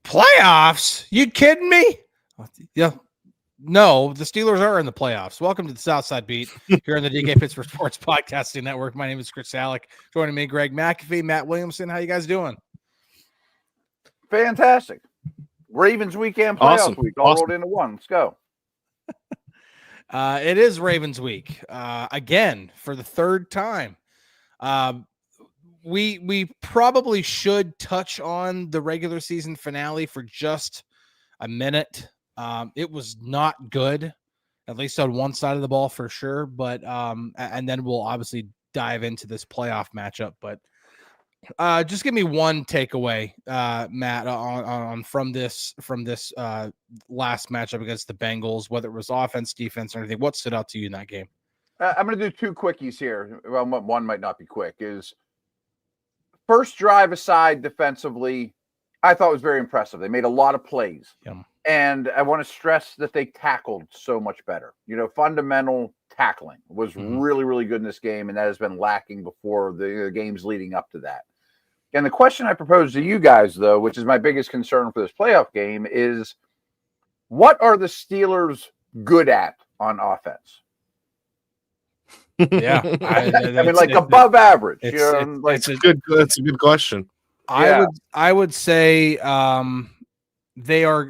Playoffs? You kidding me? Yeah. No, the Steelers are in the playoffs. Welcome to the Southside Beat here on the DK Pittsburgh Sports Podcasting Network. My name is Chris Halicke. Joining me, Greg Macafee, Matt Williamson. How you guys doing? Fantastic. Ravens weekend, playoff week, all rolled into one. Let's go. It is Ravens week again for the third time. We probably should touch on the regular season finale for just a minute. It was not good, at least on one side of the ball for sure. But and then we'll obviously dive into this playoff matchup. But just give me one takeaway, Matt, on from this last matchup against the Bengals, whether it was offense, defense, or anything. What stood out to you in that game? I'm going to do two quickies here. Well, one might not be quick. Is first drive aside defensively, I thought was very impressive. They made a lot of plays. Yeah. And I want to stress that they tackled so much better. You know, fundamental tackling was really, really good in this game, and that has been lacking before the games leading up to that. And the question I propose to you guys, though, which is my biggest concern for this playoff game, is what are the Steelers good at on offense? Yeah, I mean, like above average. That's a good question. I would say they are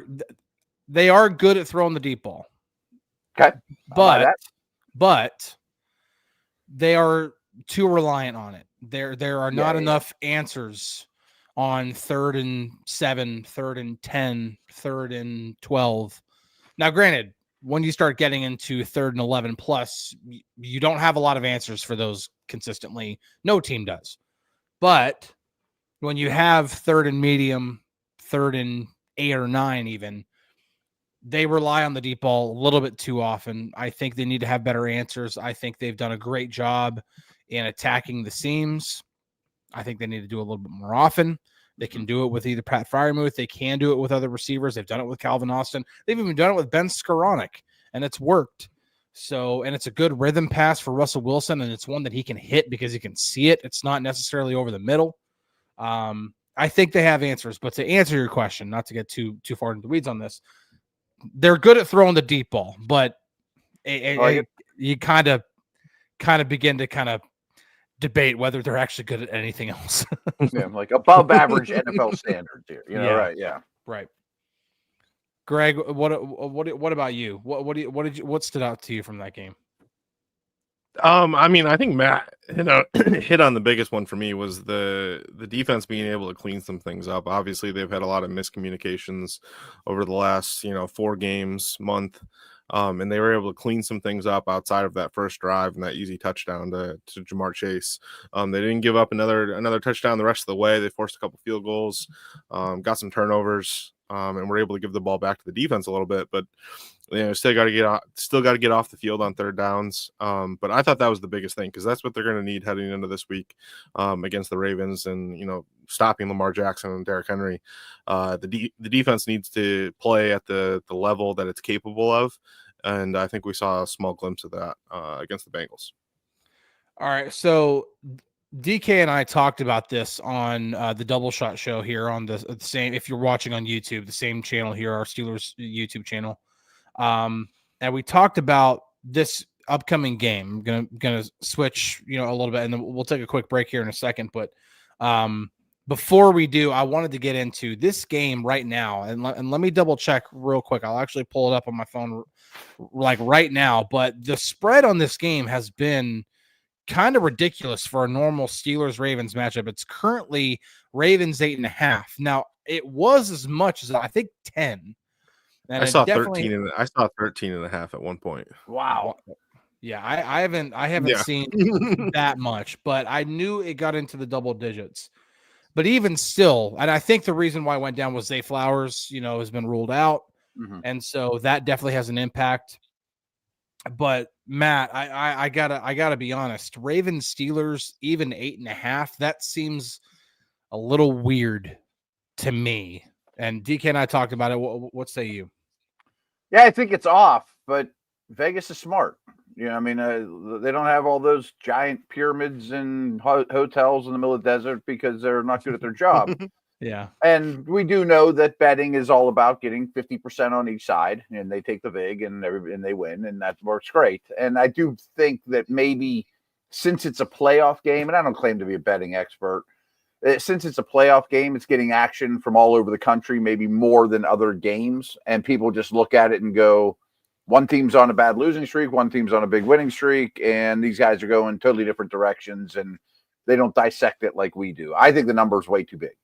good at throwing the deep ball. Okay, but they are too reliant on it. There are not enough answers on 3rd and 7, 3rd and 10, 3rd and 12. Now, granted, when you start getting into 3rd and 11 plus, you don't have a lot of answers for those consistently. No team does. But when you have 3rd and medium, 3rd and 8 or 9 even, they rely on the deep ball a little bit too often. I think they need to have better answers. I think they've done a great job in attacking the seams. I think they need to do a little bit more often. They can do it with either Pat Freiermuth. They can do it with other receivers. They've done it with Calvin Austin. They've even done it with Ben Skoranek, and it's worked. So, and it's a good rhythm pass for Russell Wilson, and it's one that he can hit because he can see it. It's not necessarily over the middle. I think they have answers, but to answer your question, not to get too far into the weeds on this, they're good at throwing the deep ball, but you kind of begin to kind of debate whether they're actually good at anything else. Yeah, like above average NFL standards here. Right? Yeah, right. Greg, what about you? What stood out to you from that game? I mean, I think Matt hit on the biggest one for me was the defense being able to clean some things up. Obviously, they've had a lot of miscommunications over the last 4 games, month, and they were able to clean some things up outside of that first drive and that easy touchdown to Jamar Chase. They didn't give up another touchdown the rest of the way. They forced a couple field goals, got some turnovers, and were able to give the ball back to the defense a little bit, but still got to get off the field on 3rd downs. But I thought that was the biggest thing because that's what they're going to need heading into this week against the Ravens and stopping Lamar Jackson and Derrick Henry. The defense needs to play at the level that it's capable of, and I think we saw a small glimpse of that against the Bengals. All right, so DK and I talked about this on the Double Shot show here on the same. If you're watching on YouTube, the same channel here, our Steelers YouTube channel. And we talked about this upcoming game. I'm gonna switch, a little bit, and then we'll take a quick break here in a second. But before we do, I wanted to get into this game right now, and let me double check real quick. I'll actually pull it up on my phone, like right now. But the spread on this game has been kind of ridiculous for a normal Steelers-Ravens matchup. It's currently Ravens 8.5. Now it was as much as I think 10. And I saw 13. I saw 13.5 at one point. Wow. Yeah, I haven't seen that much, but I knew it got into the double digits. But even still, and I think the reason why it went down was Zay Flowers, has been ruled out, and so that definitely has an impact. But Matt, I gotta be honest. Ravens Steelers even 8.5. That seems a little weird to me. And DK and I talked about it. What say you? Yeah, I think it's off, but Vegas is smart. They don't have all those giant pyramids and hotels in the middle of the desert because they're not good at their job. Yeah. And we do know that betting is all about getting 50% on each side, and they take the vig and they win, and that works great. And I do think that maybe since it's a playoff game, and I don't claim to be a betting expert, since it's a playoff game, it's getting action from all over the country, maybe more than other games. And people just look at it and go, one team's on a bad losing streak, one team's on a big winning streak, and these guys are going totally different directions, and they don't dissect it like we do. I think the number is way too big.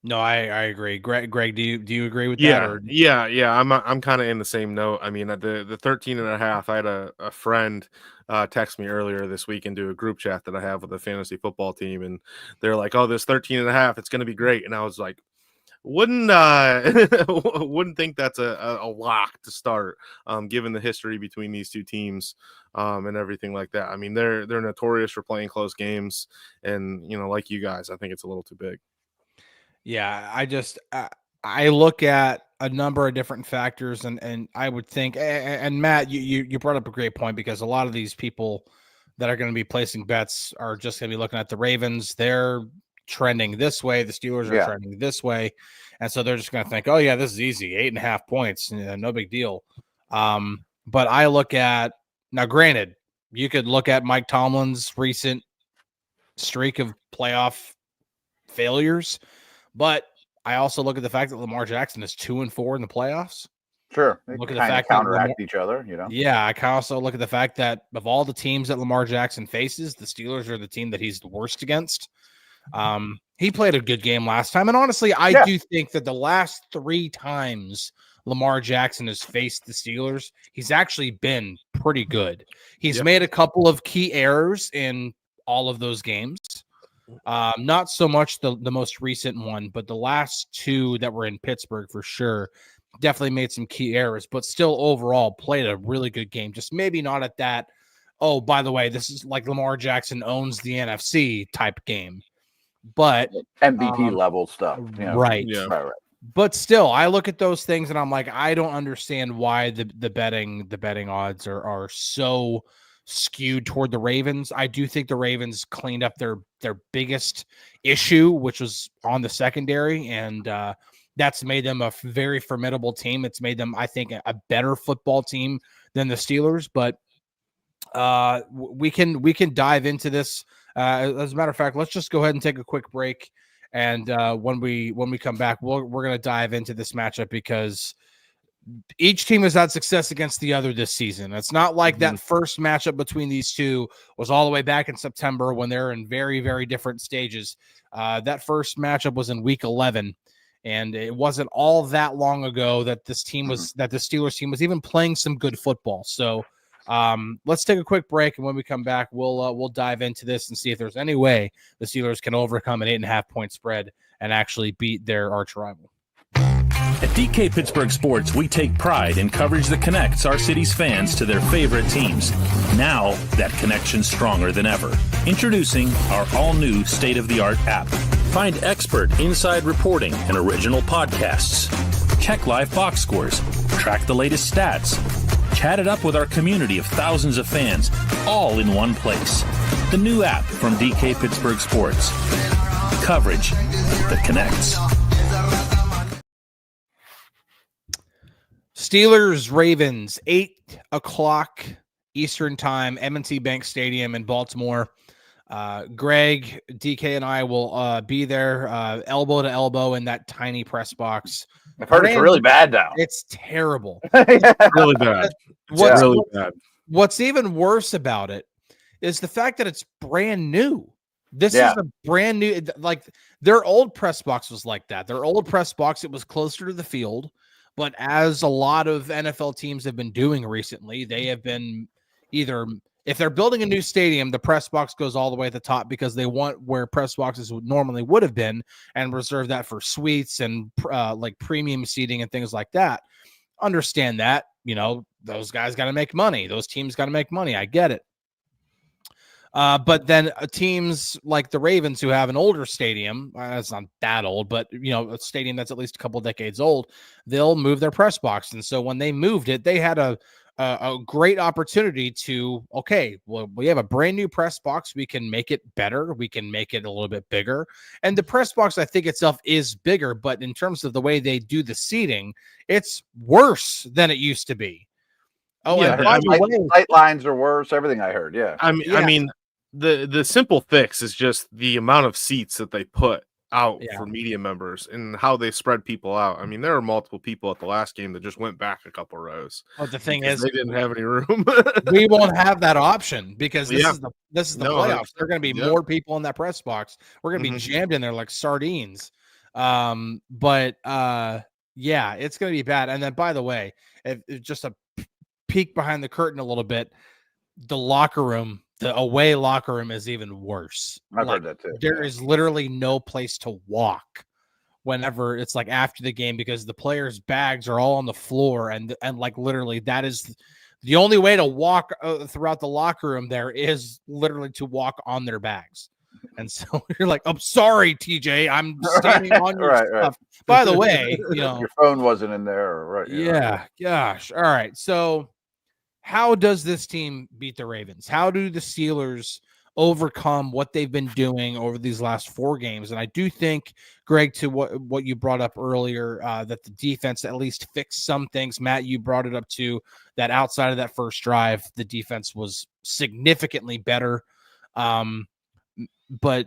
No, I agree. Greg, do you agree with that? Yeah, Or? yeah. I'm kind of in the same note. I mean, the 13.5, I had a friend text me earlier this week into a group chat that I have with a fantasy football team, and they're like, "Oh, this 13.5, it's going to be great." And I was like, wouldn't think that's a lock to start, given the history between these two teams, and everything like that. I mean, they're notorious for playing close games, and like you guys, I think it's a little too big. Yeah, I look at a number of different factors, and I would think, and Matt, you brought up a great point, because a lot of these people that are going to be placing bets are just going to be looking at the Ravens. They're trending this way. The Steelers are trending this way. And so they're just going to think, oh yeah, this is easy. 8.5 points. No big deal. But I look at, now granted, you could look at Mike Tomlin's recent streak of playoff failures, but I also look at the fact that Lamar Jackson is 2-4 in the playoffs. Sure. Look at the fact counteract each other, Yeah, I can also look at the fact that of all the teams that Lamar Jackson faces, the Steelers are the team that he's the worst against. He played a good game last time, and honestly, I do think that the last 3 times Lamar Jackson has faced the Steelers, he's actually been pretty good. He's made a couple of key errors in all of those games. Not so much the most recent one, but the last 2 that were in Pittsburgh for sure definitely made some key errors, but still overall played a really good game. Just maybe not at that, oh, by the way, this is like Lamar Jackson owns the NFC type game. But MVP level stuff. Right. Yeah. Right. But still, I look at those things and I'm like, I don't understand why the betting odds are so skewed toward the Ravens. I do think the Ravens cleaned up their biggest issue, which was on the secondary, and that's made them a very formidable team. It's made them, I think, a better football team than the Steelers. But we can dive into this. As a matter of fact, let's just go ahead and take a quick break. And when we come back, we're going to dive into this matchup, because each team has had success against the other this season. It's not like that first matchup between these two was all the way back in September when they're in very, very different stages. That first matchup was in week 11. And it wasn't all that long ago that this team was, that the Steelers team was even playing some good football. So let's take a quick break, and when we come back, we'll dive into this and see if there's any way the Steelers can overcome an 8.5 point spread and actually beat their arch rival. At DK Pittsburgh Sports, we take pride in coverage that connects our city's fans to their favorite teams. Now, that connection's stronger than ever. Introducing our all-new state-of-the-art app. Find expert inside reporting and original podcasts. Check live box scores. Track the latest stats. Chat it up with our community of thousands of fans, all in one place. The new app from DK Pittsburgh Sports. Coverage that connects. Steelers, Ravens, 8 o'clock Eastern time, M&T Bank Stadium in Baltimore. Greg, DK, and I will be there, elbow to elbow in that tiny press box. I've heard it's really bad now. It's terrible. Really bad. What's even worse about it is the fact that it's brand new. This is a brand new, like their old press box was like that. Their old press box, it was closer to the field. But as a lot of NFL teams have been doing recently, they have been either, if they're building a new stadium, the press box goes all the way at the top because they want where press boxes normally would have been and reserve that for suites and like premium seating and things like that. Understand that, those guys got to make money. Those teams got to make money. I get it. But then teams like the Ravens, who have an older stadium, it's not that old, but a stadium that's at least a couple decades old, they'll move their press box. And so when they moved it, they had a a great opportunity to, okay, well, we have a brand new press box. We can make it better. We can make it a little bit bigger. And the press box, I think itself is bigger, but in terms of the way they do the seating, it's worse than it used to be. Oh, Yeah, and by the way, sight lines are worse. Everything I heard. Yeah. I mean, the simple fix is just the amount of seats that they put out for media members and how they spread people out. I mean, there are multiple people at the last game that just went back a couple rows. But the thing is, they didn't have any room. we won't have that option because this is the playoffs. There are going to be more people in that press box. We're going to be jammed in there like sardines. But it's going to be bad. And then, by the way, just a peek behind the curtain a little bit, the locker room. The away locker room is even worse. I've heard that too. There is literally no place to walk whenever it's like after the game because the players' bags are all on the floor and like literally that is the only way to walk throughout the locker room. There is literally to walk on their bags, and so you're like, "I'm sorry, TJ, I'm standing on your stuff." Right. By the way, your phone wasn't in there, right? Yeah, gosh. All right, so. How does this team beat the Ravens? How do the Steelers overcome what they've been doing over these last 4 games? And I do think, Greg, to what you brought up earlier, that the defense at least fixed some things. Matt, you brought it up too, that outside of that first drive, the defense was significantly better. But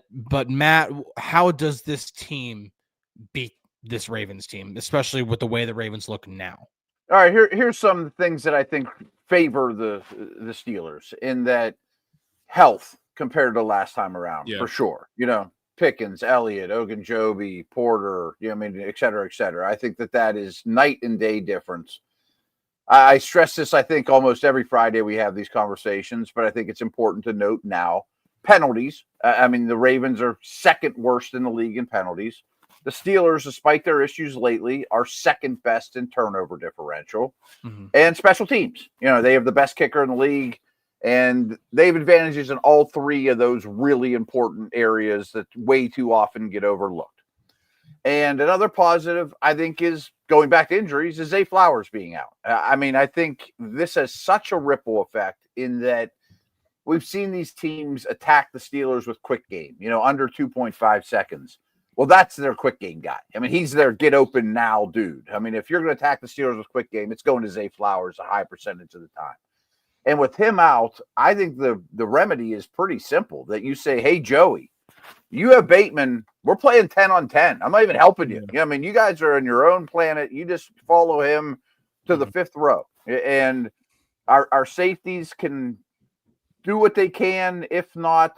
Matt, how does this team beat this Ravens team, especially with the way the Ravens look now? All right, here's some things that I think favor the Steelers in that health compared to last time around, for sure. Pickens, Elliott, Ogunjobi, Porter, et cetera, et cetera. I think that is night and day difference. I stress this, I think, almost every Friday we have these conversations, but I think it's important to note now. Penalties. I mean, the Ravens are second worst in the league in penalties. The Steelers, despite their issues lately, are second best in turnover differential and special teams. They have the best kicker in the league, and they have advantages in all 3 of those really important areas that way too often get overlooked. And another positive, I think, is going back to injuries, is Zay Flowers being out. I mean, I think this has such a ripple effect in that we've seen these teams attack the Steelers with quick game, under 2.5 seconds. Well, that's their quick game guy. I mean, he's their get open now dude. I mean, if you're going to attack the Steelers with quick game, it's going to Zay Flowers a high percentage of the time. And with him out, I think the remedy is pretty simple. That you say, hey, Joey, you have Bateman. We're playing 10 on 10. I'm not even helping you. I mean, you guys are on your own planet. You just follow him to the 5th row. And our safeties can do what they can, if not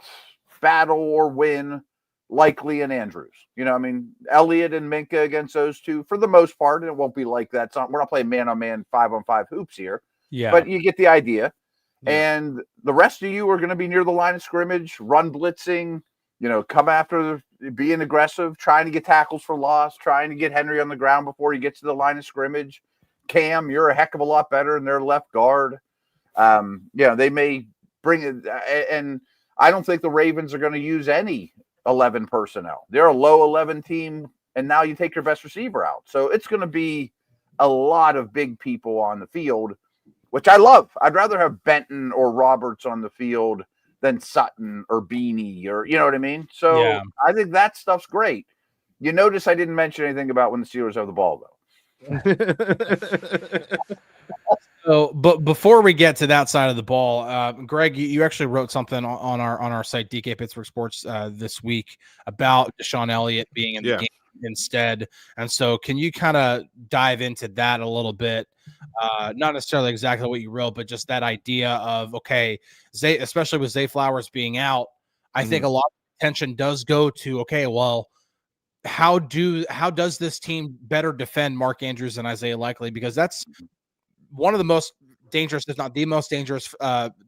battle or win. Likely and Andrews. I mean, Elliott and Minka against those two for the most part, and it won't be like that. We're not playing man-on-man 5-on-5 hoops here. Yeah. But you get the idea. Yeah. And the rest of you are going to be near the line of scrimmage, run blitzing, come after, being aggressive, trying to get tackles for loss, trying to get Henry on the ground before he gets to the line of scrimmage. Cam, you're a heck of a lot better than their left guard. They may bring it, and I don't think the Ravens are going to use any 11 personnel. They're a low 11 team, and now you take your best receiver out. So it's going to be a lot of big people on the field, which I love. I'd rather have Benton or Roberts on the field than Sutton or Beanie or, you know what I mean? So I think that stuff's great. You notice I didn't mention anything about when the Steelers have the ball, though. So, but before we get to that side of the ball, Greg, you actually wrote something on our site, DK Pittsburgh Sports, this week about Deshaun Elliott being in the game instead. And so, can you kind of dive into that a little bit? Not necessarily exactly what you wrote, but just that idea of especially with Zay Flowers being out, I think a lot of attention does go to well, how does this team better defend Mark Andrews and Isaiah Likely, because that's one of the most dangerous, if not the most dangerous,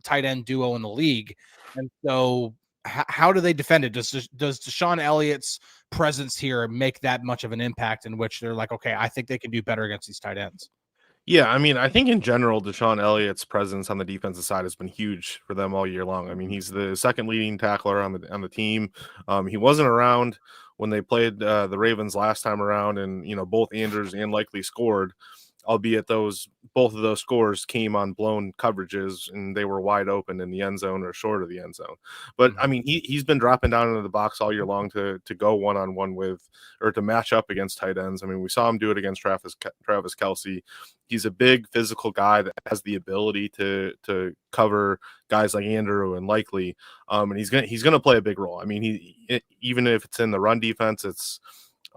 tight end duo in the league. And so how do they defend it? Does Deshaun Elliott's presence here make that much of an impact in which they're like, okay, I think they can do better against these tight ends? Yeah, I mean, I think in general, Deshaun Elliott's presence on the defensive side has been huge for them all year long. I mean, he's the second leading tackler on the team. He wasn't around when they played the Ravens last time around, and both Andrews and Likely scored. albeit both of those scores came on blown coverages and they were wide open in the end zone or short of the end zone. But I mean, he's been dropping down into the box all year long to go one-on-one with, or to match up against tight ends. I mean, we saw him do it against Travis Kelce. He's a big physical guy that has the ability to cover guys like Andrew and Likely, and he's gonna play a big role. I mean, even if it's in the run defense, it's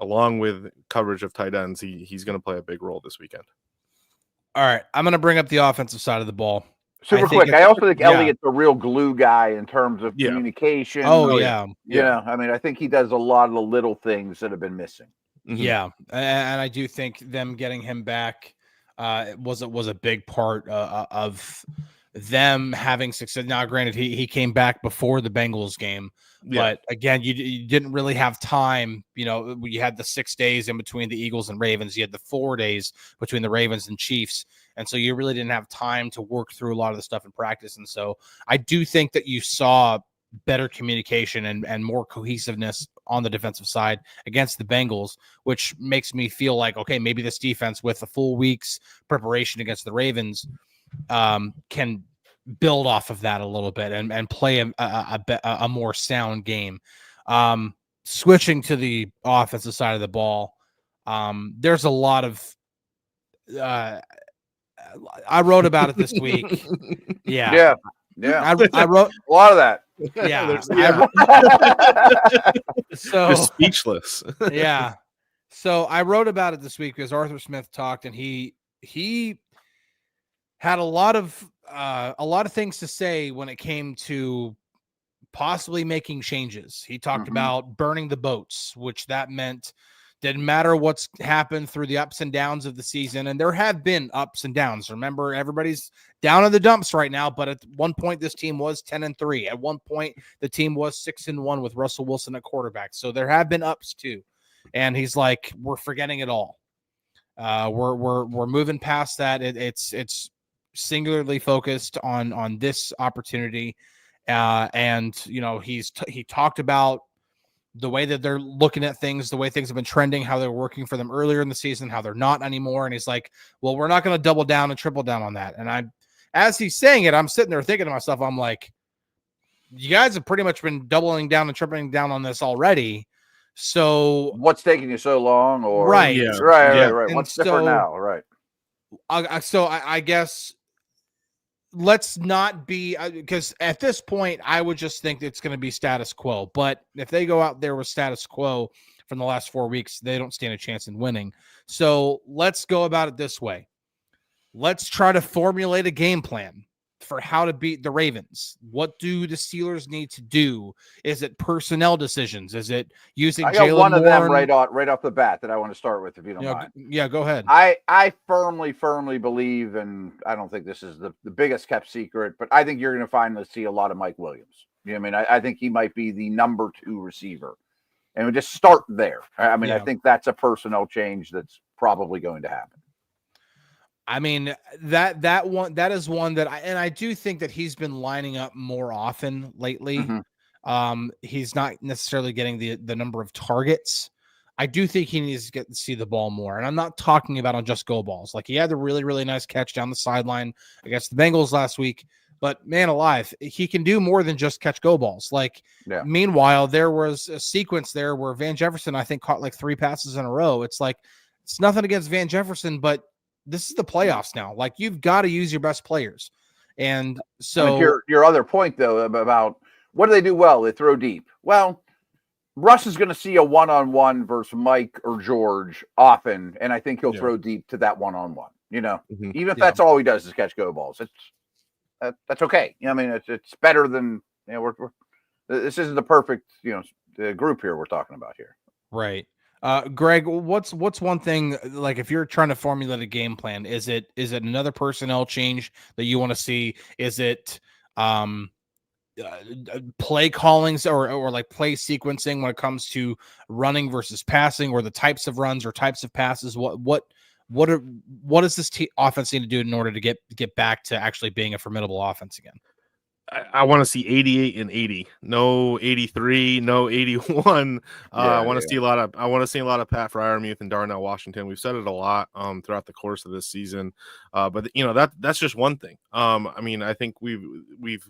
along with coverage of tight ends, he's going to play a big role this weekend. All right, I'm going to bring up the offensive side of the ball. Super quick. I also think Elliott's a real glue guy in terms of communication. Oh, yeah. Yeah. I mean, I think he does a lot of the little things that have been missing. Mm-hmm. Yeah. And I do think them getting him back was a big part of them having success. Now, granted, he came back before the Bengals game. But again, you didn't really have time. You know, you had the 6 days in between the Eagles and Ravens. You had the 4 days between the Ravens and Chiefs. And so you really didn't have time to work through a lot of the stuff in practice. And so I do think that you saw better communication and more cohesiveness on the defensive side against the Bengals, which makes me feel like, okay, maybe this defense with a full week's preparation against the Ravens can build off of that a little bit and play a more sound game. Switching to the offensive side of the ball, there's a lot of I wrote about it this week. Yeah. I wrote a lot of that. Yeah. So you're speechless. Yeah. So I wrote about it this week because Arthur Smith talked, and he had a lot of things to say when it came to possibly making changes. He talked about burning the boats, which that meant didn't matter what's happened through the ups and downs of the season. And there have been ups and downs. Remember, everybody's down in the dumps right now, but at one point this team was 10-3. At one point the team was 6-1 with Russell Wilson at quarterback. So there have been ups too. And he's like, we're forgetting it all. We're moving past that. It's singularly focused on this opportunity. And you know, he talked about the way that they're looking at things, the way things have been trending, how they're working for them earlier in the season, how they're not anymore. And he's like, well, we're not going to double down and triple down on that. And as he's saying it, I'm sitting there thinking to myself, I'm like, you guys have pretty much been doubling down and tripling down on this already. So what's taking you so long? Or right. Right. What's different now? Right. I guess let's not be, because at this point, I would just think it's going to be status quo. But if they go out there with status quo from the last 4 weeks, they don't stand a chance in winning. So let's go about it this way. Let's try to formulate a game plan for how to beat the Ravens. What do the Steelers need to do? Is it personnel decisions? Is it using Jalen Warren? I got one of them right off the bat that I want to start with, if you don't mind. Yeah, go ahead. I firmly believe, and I don't think this is the biggest kept secret, but I think you're going to finally see a lot of Mike Williams. You know what I mean? I think he might be the number 2 receiver. And we just start there. I mean, I think that's a personnel change that's probably going to happen. I mean, that is one that I do think that he's been lining up more often lately. He's not necessarily getting the number of targets. I do think he needs to get to see the ball more. And I'm not talking about on just go balls. Like, he had the really, really nice catch down the sideline against the Bengals last week, but man alive, he can do more than just catch go balls. Like, meanwhile, there was a sequence there where Van Jefferson, I think, caught like 3 passes in a row. It's like, it's nothing against Van Jefferson, but this is the playoffs now. Like, you've got to use your best players. And so your other point, though, about what do they do well? They throw deep. Well, Russ is going to see a one-on-one versus Mike or George often, and I think he'll throw deep to that one-on-one. You know, even if that's all he does is catch go balls, that's okay. You know, I mean, it's better than, you know, this isn't the perfect, you know, the group here we're talking about here. Right. Greg, what's one thing, like, if you're trying to formulate a game plan, is it another personnel change that you want to see? Is it play callings or like play sequencing when it comes to running versus passing, or the types of runs or types of passes? What does this offense need to do in order to get back to actually being a formidable offense again? I want to see 88 and 80, no 83, no 81. I want to see a lot of Pat Freiermuth and Darnell Washington. We've said it a lot throughout the course of this season, but that's just one thing. I mean, I think we've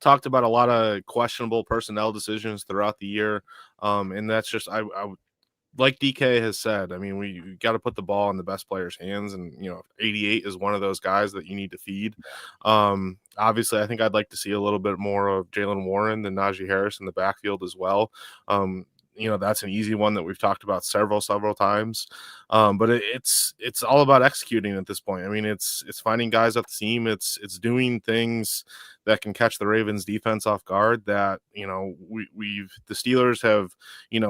talked about a lot of questionable personnel decisions throughout the year, and that's just I like DK has said, I mean, we got to put the ball in the best players' hands, and 88 is one of those guys that you need to feed. Obviously, I think I'd like to see a little bit more of Jaylen Warren than Najee Harris in the backfield as well. That's an easy one that we've talked about several times. But it's all about executing at this point. I mean, it's finding guys up the seam. It's doing things that can catch the Ravens defense off guard that, the Steelers have,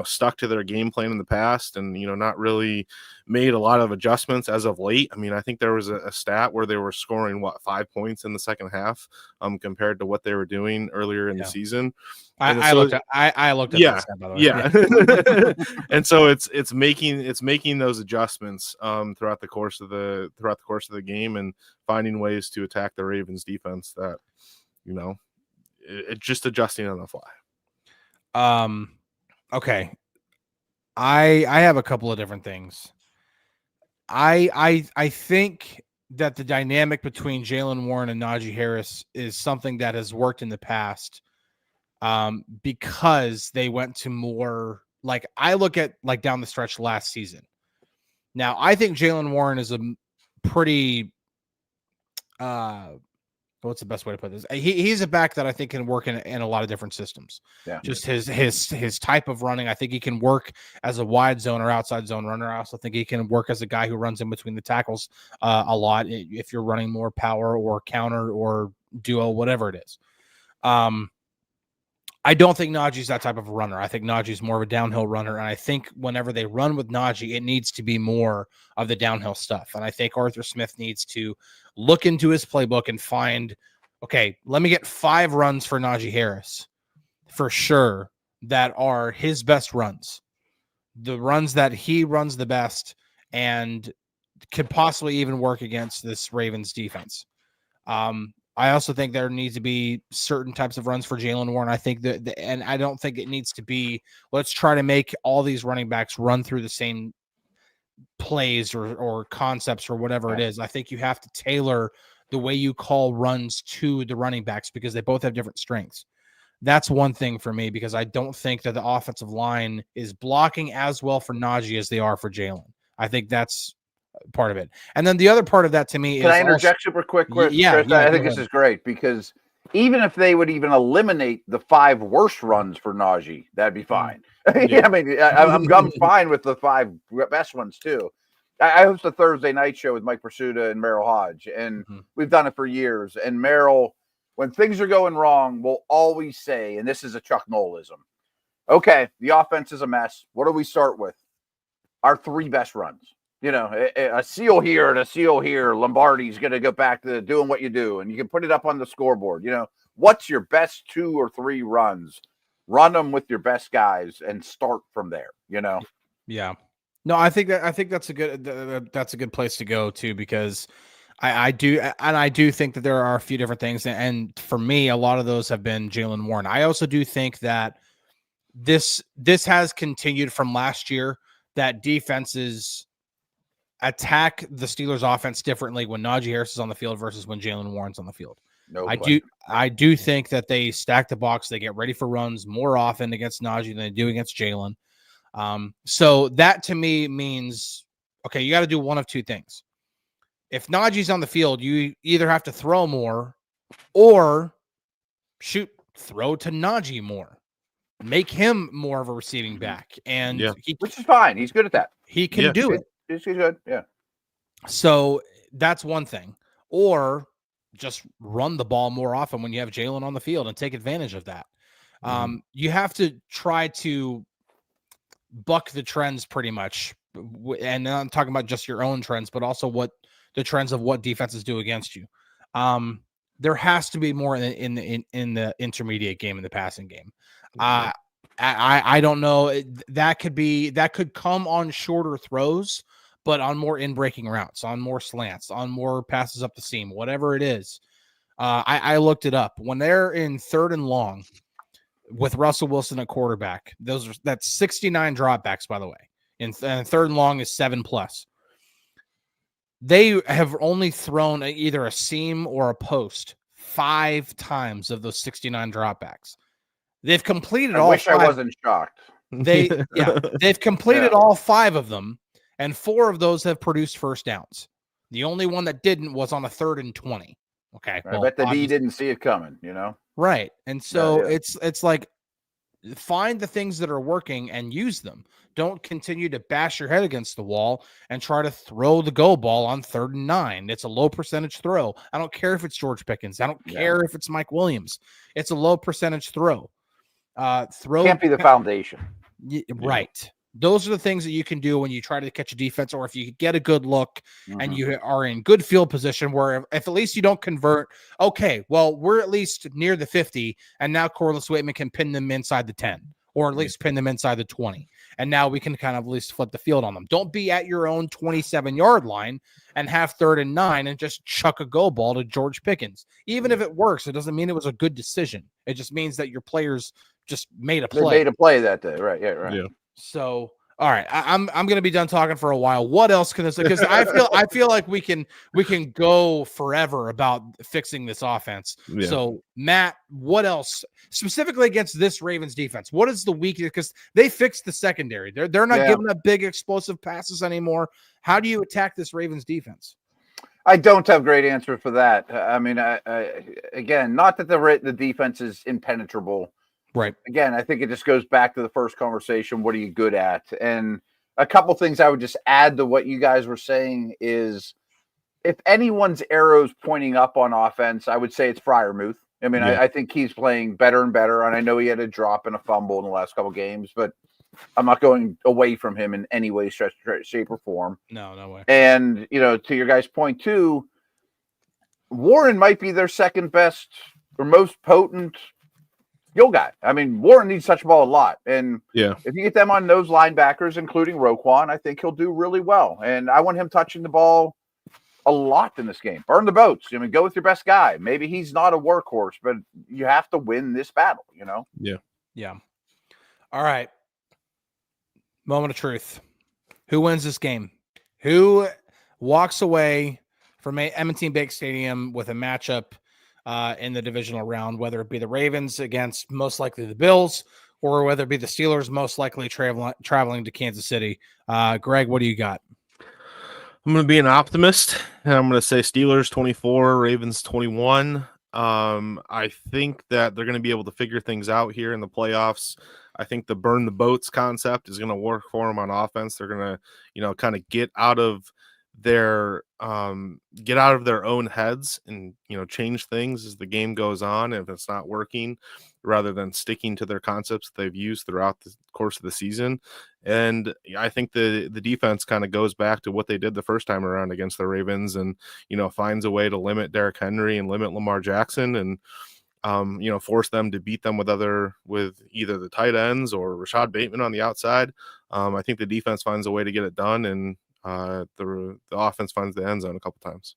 stuck to their game plan in the past and, not really made a lot of adjustments as of late. I mean, I think there was a stat where they were scoring 5 points in the second half compared to what they were doing earlier in the season. I looked at that stat, by the way. Yeah. And so it's making those adjustments throughout the course of the game and finding ways to attack the Ravens defense that, it's just adjusting on the fly. Okay. I have a couple of different things. I think that the dynamic between Jaylen Warren and Najee Harris is something that has worked in the past, because they went to more, like, I look at like down the stretch last season. Now, I think Jaylen Warren is a pretty what's the best way to put this? He's a back that I think can work in a lot of different systems. Yeah. Just his type of running. I think he can work as a wide zone or outside zone runner. I also think he can work as a guy who runs in between the tackles a lot if you're running more power or counter or duo, whatever it is. I don't think Najee's that type of a runner. I think Najee's more of a downhill runner. And I think whenever they run with Najee, it needs to be more of the downhill stuff. And I think Arthur Smith needs to look into his playbook and find, okay, let me get 5 runs for Najee Harris for sure that are his best runs, the runs that he runs the best and could possibly even work against this Ravens defense. I also think there needs to be certain types of runs for Jaylen Warren. I think and I don't think it needs to be, let's try to make all these running backs run through the same plays or concepts or whatever it is. I think you have to tailor the way you call runs to the running backs because they both have different strengths. That's one thing for me because I don't think that the offensive line is blocking as well for Najee as they are for Jaylen. I think that's part of it. And then the other part of that to me Can I interject super quick? Chris? I think this is great because even if they would even eliminate the 5 worst runs for Najee, that'd be fine. I mean, I'm fine with the 5 best ones too. I host a Thursday night show with Mike Pursuta and Merrill Hodge, and we've done it for years. And Merrill, when things are going wrong, will always say, and this is a Chuck Nollism, okay, the offense is a mess. What do we start with? Our 3 best runs. A seal here and a seal here. Lombardi's going to go back to doing what you do, and you can put it up on the scoreboard. What's your best 2 or 3 runs? Run them with your best guys and start from there. Yeah. No, I think that's a good place to go too because I do think that there are a few different things, and for me, a lot of those have been Jaylen Warren. I also do think that this has continued from last year that defenses attack the Steelers offense differently when Najee Harris is on the field versus when Jaylen Warren's on the field. I do think that they stack the box. They get ready for runs more often against Najee than they do against Jaylen. So that to me means, okay, you got to do one of 2 things. If Najee's on the field, you either have to throw more or throw to Najee more. Make him more of a receiving back. And which is fine. He's good at that. He can do it. He's good. Yeah. So that's one thing. Or just run the ball more often when you have Jaylen on the field and take advantage of that. You have to try to buck the trends pretty much. And I'm talking about just your own trends, but also what the trends of what defenses do against you. There has to be more in the intermediate game, in the passing game. I don't know. That could come on shorter throws, but on more in-breaking routes, on more slants, on more passes up the seam, whatever it is. I looked it up. When they're in 3rd and long with Russell Wilson at quarterback, that's 69 dropbacks, by the way. And 3rd and long is 7+. They have only thrown either a seam or a post 5 times of those 69 dropbacks. They've completed all 5. I wasn't shocked. They've completed all 5 of them, and 4 of those have produced first downs. The only one that didn't was on a 3rd and 20. Okay. I bet the D didn't see it coming, Right. And so it's like, find the things that are working and use them. Don't continue to bash your head against the wall and try to throw the go ball on 3rd and 9. It's a low percentage throw. I don't care if it's George Pickens. I don't care if it's Mike Williams. It's a low percentage throw. Can't be the foundation. Right. Those are the things that you can do when you try to catch a defense, or if you get a good look and you are in good field position where if at least you don't convert, okay, well, we're at least near the 50, and now Corliss Waitman can pin them inside the 10, or at least pin them inside the 20. And now we can kind of at least flip the field on them. Don't be at your own 27-yard line and have 3rd and 9 and just chuck a go ball to George Pickens. Even if it works, it doesn't mean it was a good decision. It just means that your players just made a play. They made a play that day. Right. Yeah. Right. Yeah. So, all right, I'm going to be done talking for a while. What else can this? Because I feel like we can go forever about fixing this offense. Yeah. So, Matt, what else specifically against this Ravens defense? What is the weakness? Because they fixed the secondary. They're not giving up big explosive passes anymore. How do you attack this Ravens defense? I don't have great answer for that. I mean, again, not that the defense is impenetrable. Right. Again, I think it just goes back to the first conversation. What are you good at? And a couple things I would just add to what you guys were saying is, if anyone's arrows pointing up on offense, I would say it's Freiermuth. I mean, I think he's playing better and better. And I know he had a drop and a fumble in the last couple of games, but I'm not going away from him in any way, shape, or form. No way. And, to your guys' point too, Warren might be their second best or most potent skill guy. I mean, Warren needs to touch the ball a lot. And if you get them on those linebackers, including Roquan, I think he'll do really well. And I want him touching the ball a lot in this game. Burn the boats. I mean, go with your best guy. Maybe he's not a workhorse, but you have to win this battle, Yeah. All right. Moment of truth. Who wins this game? Who walks away from M&T Bank Stadium with a matchup in the divisional round, whether it be the Ravens against most likely the Bills, or whether it be the Steelers most likely traveling to Kansas City? Greg, what do you got? I'm going to be an optimist, and I'm going to say Steelers 24, Ravens 21. I think that they're going to be able to figure things out here in the playoffs. I think the burn the boats concept is going to work for them on offense. They're going to, kind of get out of their own heads and, change things as the game goes on. If it's not working, rather than sticking to their concepts that they've used throughout the course of the season. And I think the defense kind of goes back to what they did the first time around against the Ravens and, finds a way to limit Derrick Henry and limit Lamar Jackson and, force them to beat them with either the tight ends or Rashad Bateman on the outside. I think the defense finds a way to get it done, and the offense finds the end zone a couple times.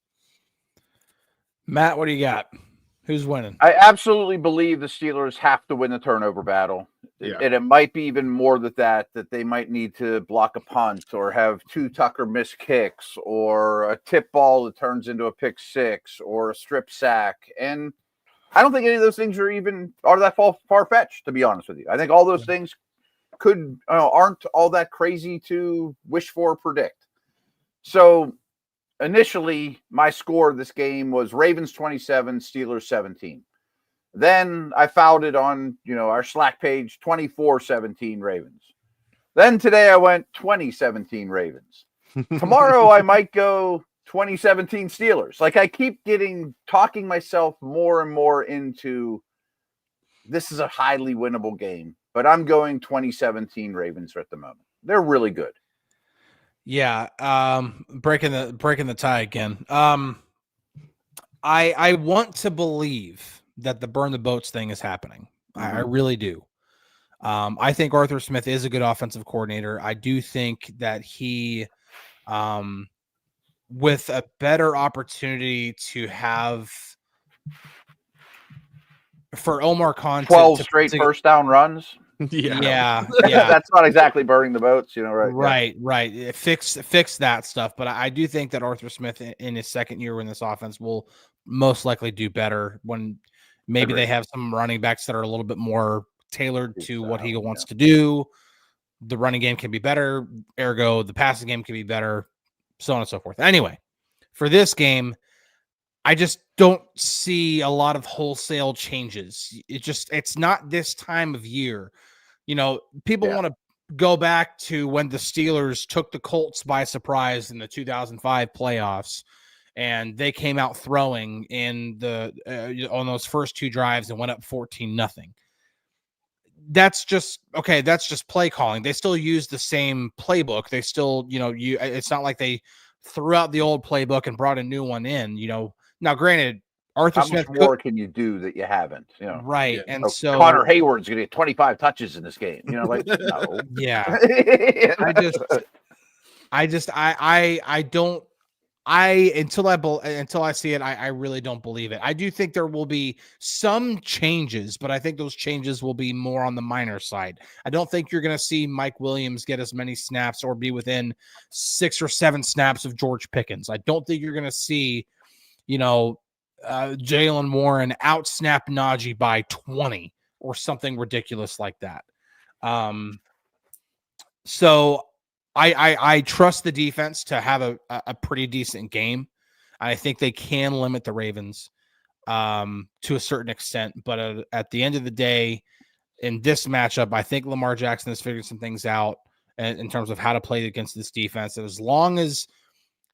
Matt, what do you got? Who's winning? I absolutely believe the Steelers have to win the turnover battle. Yeah. And it might be even more than that they might need to block a punt or have 2 Tucker missed kicks or a tip ball that turns into a pick 6 or a strip sack. And I don't think any of those things are that far-fetched, to be honest with you. I think all those things aren't all that crazy to wish for or predict. So initially, my score of this game was Ravens 27, Steelers 17. Then I fouled it on, our Slack page, 24-17 Ravens. Then today I went 20-17 Ravens. Tomorrow I might go 2017 Steelers. Like, I keep talking myself more and more into this is a highly winnable game, but I'm going 2017 Ravens at the moment. They're really good. Yeah, breaking the tie again. I want to believe that the burn the boats thing is happening. Mm-hmm. I really do. I think Arthur Smith is a good offensive coordinator. I do think that he, with a better opportunity to have For Omar Khan 12 straight first down runs. Yeah. That's not exactly burning the boats, right? Right. Fix that stuff. But I do think that Arthur Smith in his second year in this offense will most likely do better when maybe they have some running backs that are a little bit more tailored to what he wants to do. The running game can be better, ergo the passing game can be better, so on and so forth. Anyway, for this game, I just don't see a lot of wholesale changes. It's not this time of year. People want to go back to when the Steelers took the Colts by surprise in the 2005 playoffs, and they came out throwing in on those first two drives and went up 14-0. That's just okay. That's just play calling. They still use the same playbook. They still, it's not like they threw out the old playbook and brought a new one in. Now, granted, Arthur Smith. How much more can you do that you haven't? Right. Yeah. And so Connor Hayward's going to get 25 touches in this game. No. Yeah. Until I see it, I really don't believe it. I do think there will be some changes, but I think those changes will be more on the minor side. I don't think you're going to see Mike Williams get as many snaps or be within 6 or 7 snaps of George Pickens. I don't think you're going to see, Jaylen Warren out snap Najee by 20 or something ridiculous like that. So I trust the defense to have a pretty decent game. I think they can limit the Ravens to a certain extent, but at the end of the day, in this matchup, I think Lamar Jackson has figured some things out in terms of how to play against this defense. And as long as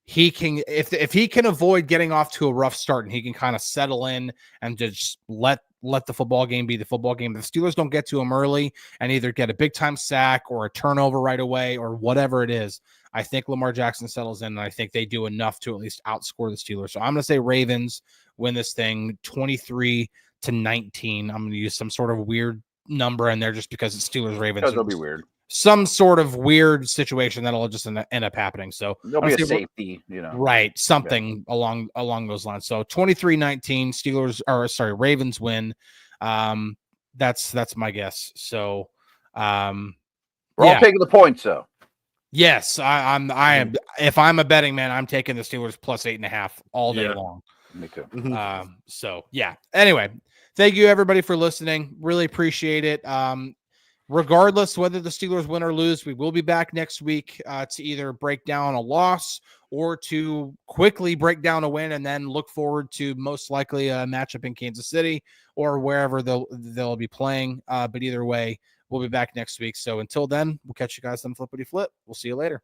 he can, if he can avoid getting off to a rough start and he can kind of settle in and just let the football game be the football game. The Steelers don't get to him early and either get a big time sack or a turnover right away or whatever it is. I think Lamar Jackson settles in, and I think they do enough to at least outscore the Steelers. So I'm going to say Ravens win this thing 23-19. I'm going to use some sort of weird number in there just because it's Steelers Ravens. It'll be weird. Some sort of weird situation that'll just end up happening. So there'll be a safety, right? Something along those lines. So 23-19, Ravens win. That's my guess. So we're all taking the points, though. Yes, I am. If I'm a betting man, I'm taking the Steelers plus 8.5 all day long. Me too. So yeah. Anyway, thank you everybody for listening. Really appreciate it. Regardless whether the Steelers win or lose, we will be back next week to either break down a loss or to quickly break down a win and then look forward to most likely a matchup in Kansas City or wherever they'll be playing. But either way, we'll be back next week. So until then, we'll catch you guys on Flippity Flip. We'll see you later.